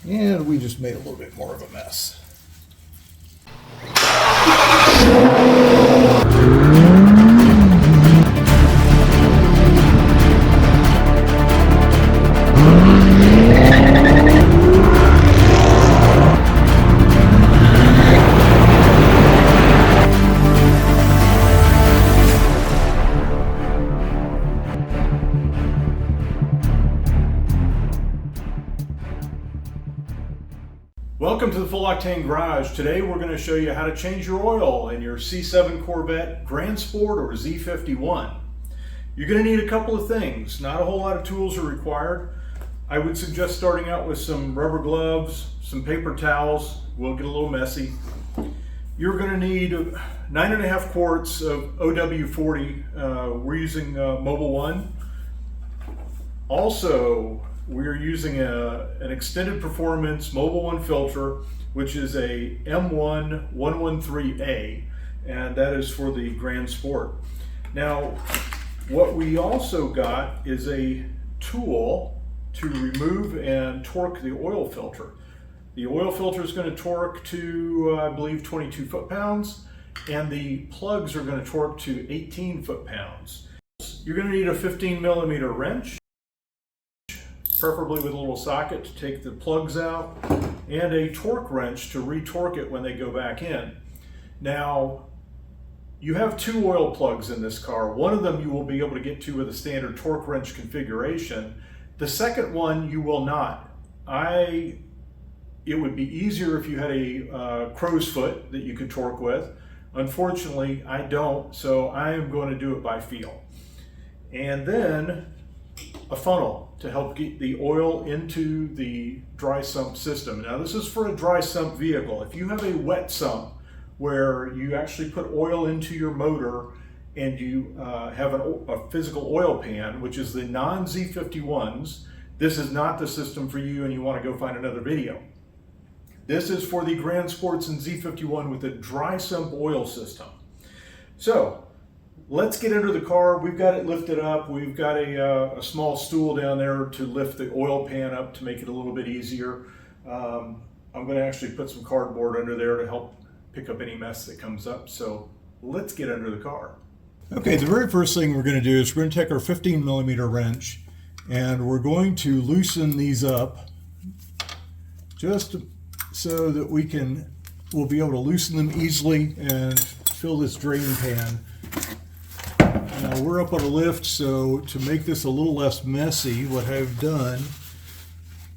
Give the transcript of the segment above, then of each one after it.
And we just made a little bit more of a mess. Welcome to the Full Octane Garage. Today we're going to show you how to change your oil in your C7 Corvette Grand Sport or Z51. You're going to need a couple of things. Not a whole lot of tools are required. I would suggest starting out with some rubber gloves, some paper towels. We'll get a little messy. You're going to need 9.5 quarts of OW40. We're using Mobile One. Also, we're using an extended performance Mobile One filter, which is a M1113A, and that is for the Grand Sport. Now, what we also got is a tool to remove and torque the oil filter. The oil filter is going to torque to, I believe, 22 foot-pounds, and the plugs are going to torque to 18 foot-pounds. You're going to need a 15mm wrench, preferably with a little socket to take the plugs out, and a torque wrench to retorque it when they go back in. Now, you have two oil plugs in this car. One of them you will be able to get to with a standard torque wrench configuration. The second one you will not. It would be easier if you had a crow's foot that you could torque with. Unfortunately, I don't, so I am going to do it by feel. And then a funnel to help get the oil into the dry sump system. Now, this is for a dry sump vehicle. If you have a wet sump where you actually put oil into your motor and you have a physical oil pan, which is the non-Z51s, this is not the system for you and you want to go find another video. This is for the Grand Sports and Z51 with a dry sump oil system. So, let's get into the car. We've got it lifted up. We've got a small stool down there to lift the oil pan up to make it a little bit easier. I'm going to actually put some cardboard under there to help pick up any mess that comes up. So let's get under the car. Okay, the very first thing we're going to do is we're going to take our 15mm wrench and we're going to loosen these up just so that we'll be able to loosen them easily and fill this drain pan. Now we're up on a lift, so to make this a little less messy, what I've done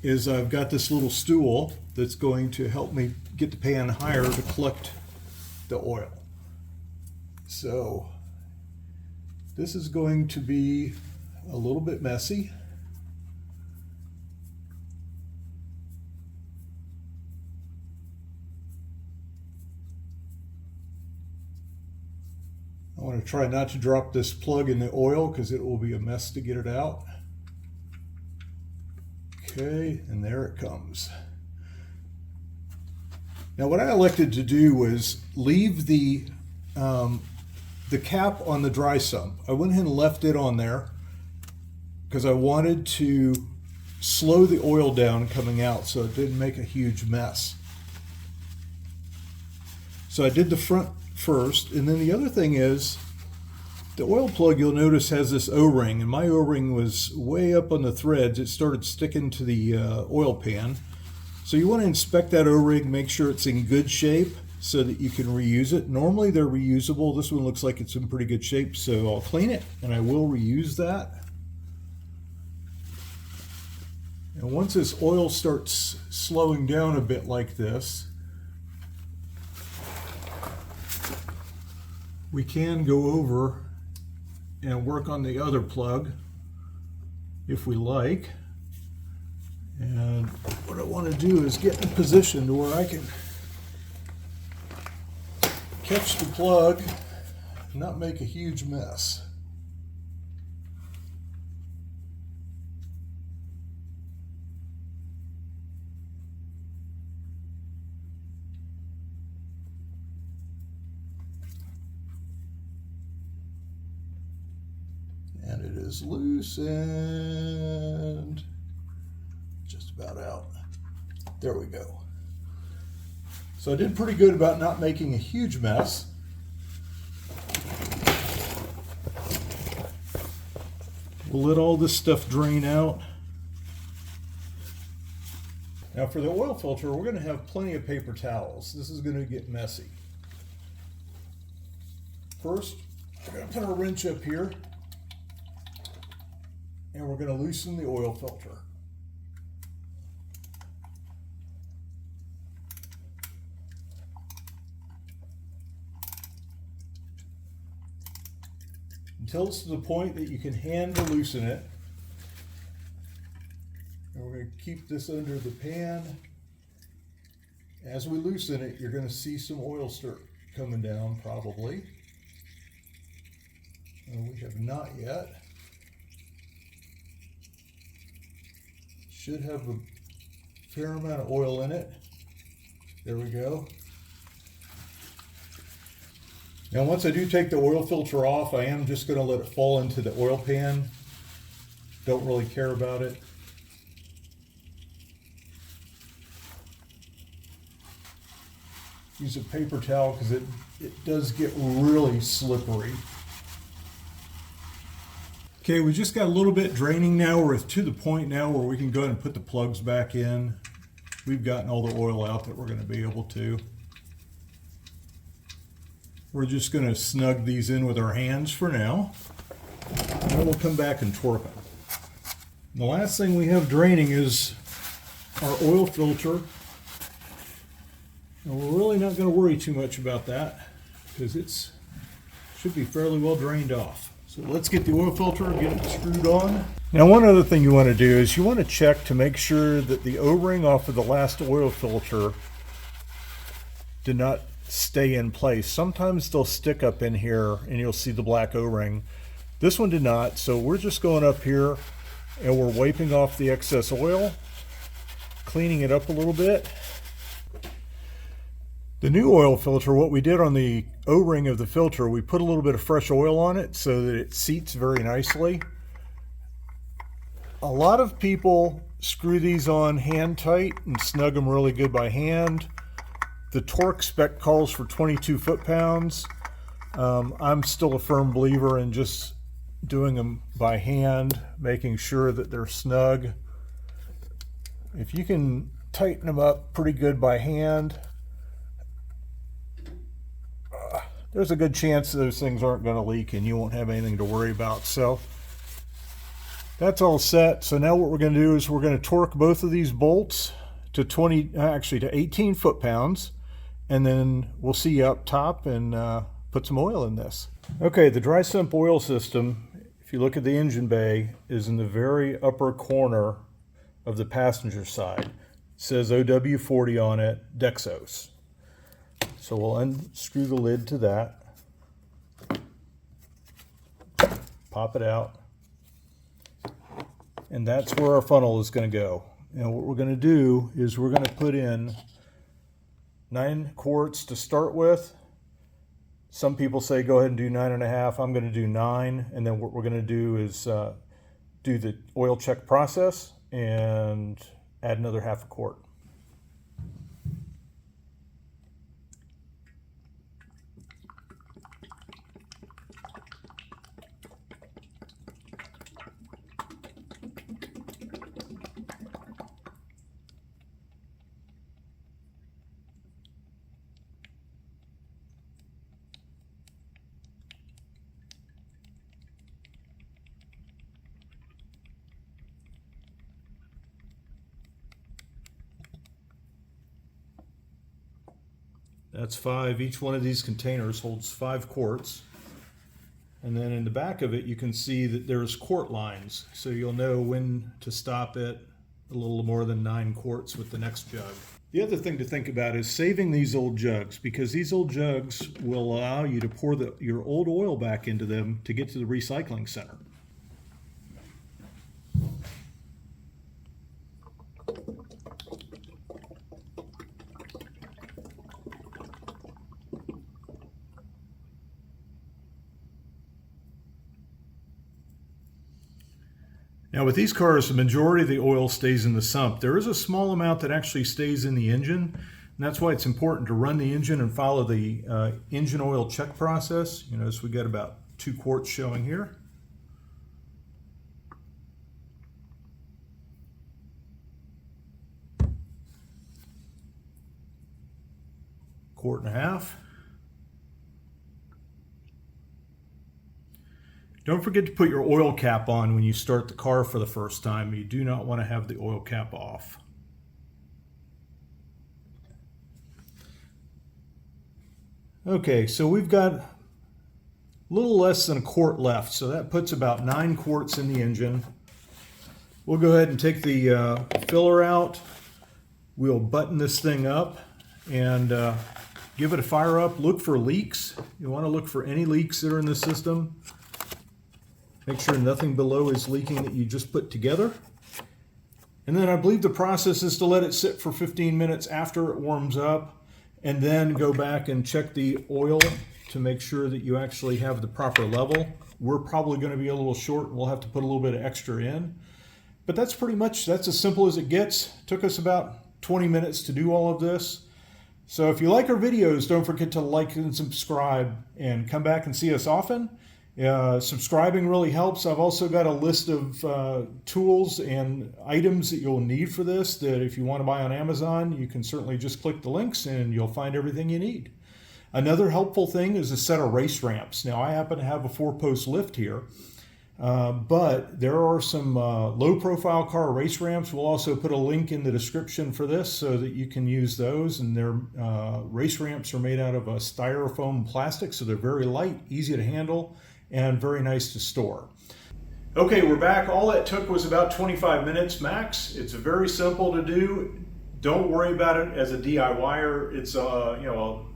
is I've got this little stool that's going to help me get the pan higher to collect the oil. So this is going to be a little bit messy. I want to try not to drop this plug in the oil because it will be a mess to get it out. Okay, and there it comes. Now what I elected to do was leave the cap on the dry sump. I went ahead and left it on there because I wanted to slow the oil down coming out so it didn't make a huge mess. So I did the front first, and then the other thing is the oil plug, you'll notice, has this O-ring, and my O-ring was way up on the threads. It started sticking to the oil pan. So you want to inspect that O-ring, make sure it's in good shape so that you can reuse it. Normally they're reusable. This one looks like it's in pretty good shape, so I'll clean it and I will reuse that. And once this oil starts slowing down a bit like this, we can go over and work on the other plug if we like. And what I want to do is get in a position to where I can catch the plug and not make a huge mess. And it is loose and just about out. There we go. So I did pretty good about not making a huge mess. We'll let all this stuff drain out. Now for the oil filter, we're going to have plenty of paper towels. This is going to get messy. First, we're going to put a wrench up here, and we're going to loosen the oil filter. Until it's to the point that you can hand to loosen it. And we're going to keep this under the pan. As we loosen it, you're going to see some oil start coming down probably. We have not yet. Should have a fair amount of oil in it. There we go. Now once I do take the oil filter off, I am just going to let it fall into the oil pan. Don't really care about it. Use a paper towel because it does get really slippery. Okay, we just got a little bit draining now. We're to the point now where we can go ahead and put the plugs back in. We've gotten all the oil out that we're going to be able to. We're just going to snug these in with our hands for now. And then we'll come back and torque them. And the last thing we have draining is our oil filter. And we're really not going to worry too much about that because it should be fairly well drained off. So let's get the oil filter and get it screwed on. Now one other thing you want to do is you want to check to make sure that the O-ring off of the last oil filter did not stay in place. Sometimes they'll stick up in here and you'll see the black O-ring. This one did not, so we're just going up here and we're wiping off the excess oil, cleaning it up a little bit. The new oil filter, what we did on the O-ring of the filter, we put a little bit of fresh oil on it so that it seats very nicely. A lot of people screw these on hand tight and snug them really good by hand. The torque spec calls for 22 foot-pounds. I'm still a firm believer in just doing them by hand, making sure that they're snug. If you can tighten them up pretty good by hand, there's a good chance those things aren't going to leak and you won't have anything to worry about. So that's all set. So now what we're going to do is we're going to torque both of these bolts to 18 foot-pounds. And then we'll see you up top and put some oil in this. Okay, the dry sump oil system, if you look at the engine bay, is in the very upper corner of the passenger side. It says OW40 on it, Dexos. So we'll unscrew the lid to that. Pop it out. And that's where our funnel is going to go. Now what we're going to do is we're going to put in 9 quarts to start with. Some people say go ahead and do 9.5. I'm going to do 9, and then what we're going to do is do the oil check process and add another half a quart. That's 5. Each one of these containers holds 5 quarts. And then in the back of it, you can see that there's quart lines. So you'll know when to stop at a little more than 9 quarts with the next jug. The other thing to think about is saving these old jugs, because these old jugs will allow you to pour your old oil back into them to get to the recycling center. Now with these cars, the majority of the oil stays in the sump. There is a small amount that actually stays in the engine, and that's why it's important to run the engine and follow the engine oil check process. You notice we got about 2 quarts showing here. Quart and a half. Don't forget to put your oil cap on when you start the car for the first time. You do not want to have the oil cap off. Okay, so we've got a little less than a quart left, so that puts about 9 quarts in the engine. We'll go ahead and take the filler out. We'll button this thing up and give it a fire up. Look for leaks. You want to look for any leaks that are in the system. Make sure nothing below is leaking that you just put together. And then I believe the process is to let it sit for 15 minutes after it warms up, and then go back and check the oil to make sure that you actually have the proper level. We're probably going to be a little short. We'll have to put a little bit of extra in. But that's pretty much, that's as simple as it gets. It took us about 20 minutes to do all of this. So if you like our videos, don't forget to like and subscribe, and come back and see us often. Subscribing really helps. I've also got a list of tools and items that you'll need for this, that if you want to buy on Amazon, you can certainly just click the links and you'll find everything you need. Another helpful thing is a set of race ramps. Now I happen to have a 4-post lift here, but there are some low-profile car race ramps. We'll also put a link in the description for this so that you can use those. And their race ramps are made out of a styrofoam plastic, so they're very light, easy to handle, and very nice to store. Okay, we're back. All that took was about 25 minutes max. It's very simple to do. Don't worry about it as a DIYer. It's a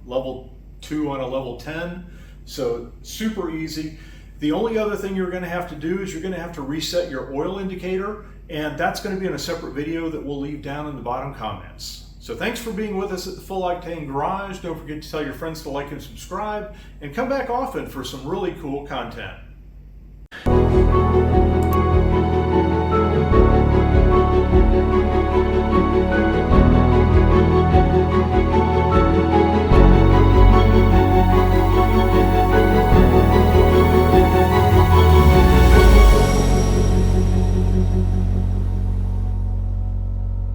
level 2 on a level 10, so super easy. The only other thing you're going to have to do is you're going to have to reset your oil indicator, and that's going to be in a separate video that we'll leave down in the bottom comments. So thanks for being with us at the Full Octane Garage. Don't forget to tell your friends to like and subscribe, and come back often for some really cool content.